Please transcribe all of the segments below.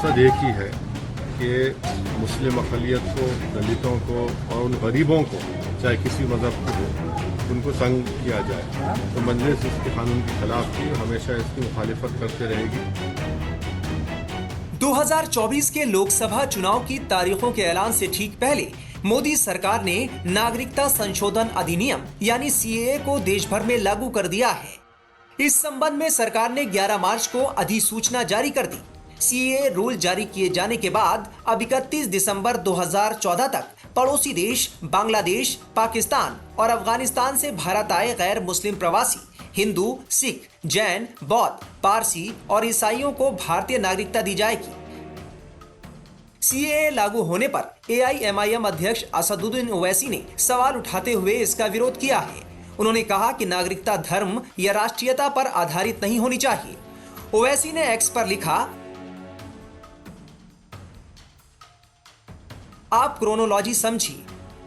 मकसद एक ही है कि मुस्लिम अक़लियत को, दलितों को और उन गरीबों को, चाहे किसी मज़हब को हो, उनको तंग किया जाए। तो मजलिस इसके कानून के खिलाफ थी और हमेशा इसकी मुखालिफत करते रहेगी। 2024 के लोकसभा चुनाव की तारीखों के ऐलान से ठीक पहले मोदी सरकार ने नागरिकता संशोधन अधिनियम यानी सीएए को देश भर में लागू कर दिया है। इस संबंध में सरकार ने 11 मार्च को अधिसूचना जारी कर दी। सीएए रूल जारी किए जाने के बाद अब 31 दिसंबर 2014 तक पड़ोसी देश बांग्लादेश, पाकिस्तान और अफगानिस्तान से भारत आए गैर मुस्लिम प्रवासी हिंदू, सिख, जैन, बौद्ध, पारसी और ईसाइयों को भारतीय नागरिकता दी जाएगी। सीएए लागू होने पर एआईएमआईएम अध्यक्ष असदुद्दीन ओवैसी ने सवाल उठाते हुए इसका विरोध किया है। उन्होंने कहा कि नागरिकता धर्म या राष्ट्रीयता पर आधारित नहीं होनी चाहिए। ओवैसी ने एक्स पर लिखा, आप क्रोनोलॉजी समझिए,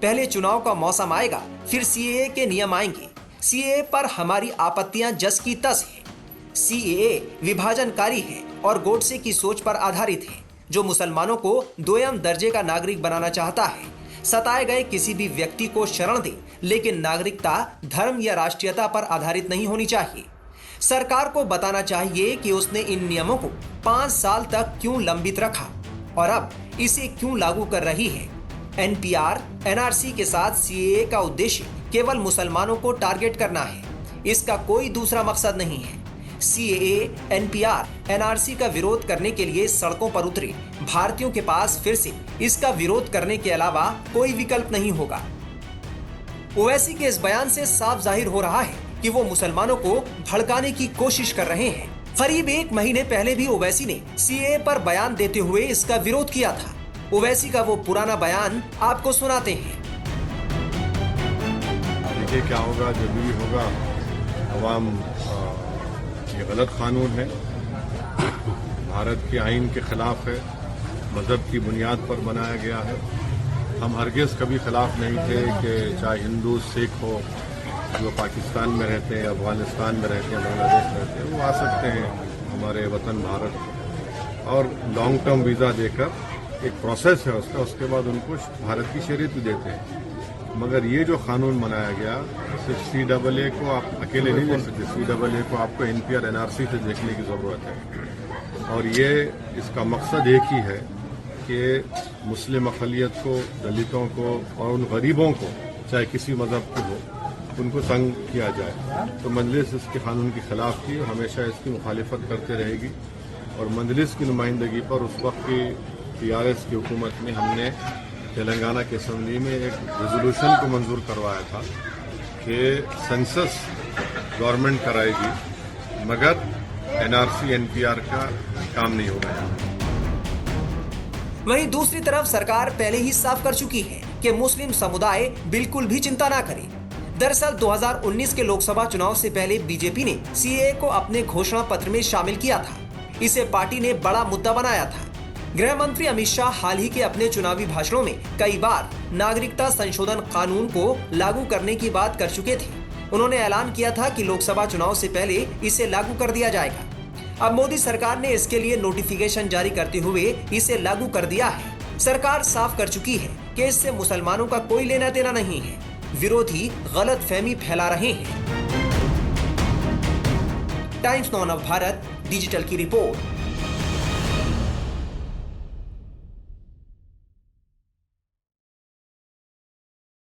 पहले चुनाव का मौसम आएगा, फिर सीएए के नियम आएंगे। सीएए पर हमारी आपत्तियां जस की तस है। सीएए विभाजनकारी है और गोडसे की सोच पर आधारित है, जो मुसलमानों को दोयम दर्जे का नागरिक बनाना चाहता है। सताए गए किसी भी व्यक्ति को शरण दे, लेकिन नागरिकता धर्म या राष्ट्रीयता पर आधारित नहीं होनी चाहिए। सरकार को बताना चाहिए कि उसने इन नियमों को 5 साल तक क्यों लंबित रखा और अब इसे क्यों लागू कर रही है। एनपीआर, एनआरसी के साथ सीएए का उद्देश्य केवल मुसलमानों को टारगेट करना है। इसका कोई दूसरा मकसद नहीं है। सीएए, एनपीआर, एनआरसी का विरोध करने के लिए सड़कों पर उतरे भारतीयों के पास फिर से इसका विरोध करने के अलावा कोई विकल्प नहीं होगा। ओवैसी के इस बयान से साफ जाहिर हो रहा है कि वो मुसलमानों को भड़काने की कोशिश कर रहे हैं। करीब 1 महीने पहले भी ओवैसी ने सीएए पर बयान देते हुए इसका विरोध किया था। ओवैसी का वो पुराना बयान आपको सुनाते हैं। देखिए क्या होगा, जब भी होगा, अवाम ये गलत कानून है, भारत के आइन के खिलाफ है, मजहब की बुनियाद पर बनाया गया है। हम हरगिज़ कभी खिलाफ नहीं थे कि चाहे हिंदू, सिख हो, जो पाकिस्तान में रहते हैं, अफगानिस्तान में रहते हैं, बांग्लादेश में रहते हैं, वो आ सकते हैं हमारे वतन भारत, और लॉन्ग टर्म वीज़ा देकर एक प्रोसेस है उसका, उसके बाद उनको भारत की शरीयत भी देते हैं। मगर ये जो कानून बनाया गया, सिर्फ सीएए को आप अकेले नहीं देख सकते। सीएए को आपको एनपीआर, एनआरसी से देखने की ज़रूरत है। और ये इसका मकसद एक ही है कि मुस्लिम अक़लियत को, दलितों को और उन गरीबों को, चाहे किसी मज़हब को हो, उनको तंग किया जाए। तो मजलिस इसके कानून के खिलाफ थी और हमेशा इसकी मुखालिफत करते रहेगी। और मजलिस की नुमाइंदगी पर उस वक्त की टीआरएस की हुकूमत में हमने तेलंगाना की असम्बली में एक रेजोल्यूशन को मंजूर करवाया था कि सेंसस गवर्नमेंट कराएगी, मगर एनआरसी, एनपीआर का काम नहीं होगा। वहीं दूसरी तरफ सरकार पहले ही साफ कर चुकी है कि मुस्लिम समुदाय बिल्कुल भी चिंता ना करे। दरअसल 2019 के लोकसभा चुनाव से पहले बीजेपी ने सीएए को अपने घोषणा पत्र में शामिल किया था। इसे पार्टी ने बड़ा मुद्दा बनाया था। गृह मंत्री अमित शाह हाल ही के अपने चुनावी भाषणों में कई बार नागरिकता संशोधन कानून को लागू करने की बात कर चुके थे। उन्होंने ऐलान किया था कि लोकसभा चुनाव से पहले इसे लागू कर दिया जाएगा। अब मोदी सरकार ने इसके लिए नोटिफिकेशन जारी करते हुए इसे लागू कर दिया है। सरकार साफ कर चुकी है कि इससे मुसलमानों का कोई लेना देना नहीं है। विरोधी गलतफहमी फैला रहे हैं। टाइम्स नाउ नव भारत डिजिटल की रिपोर्ट।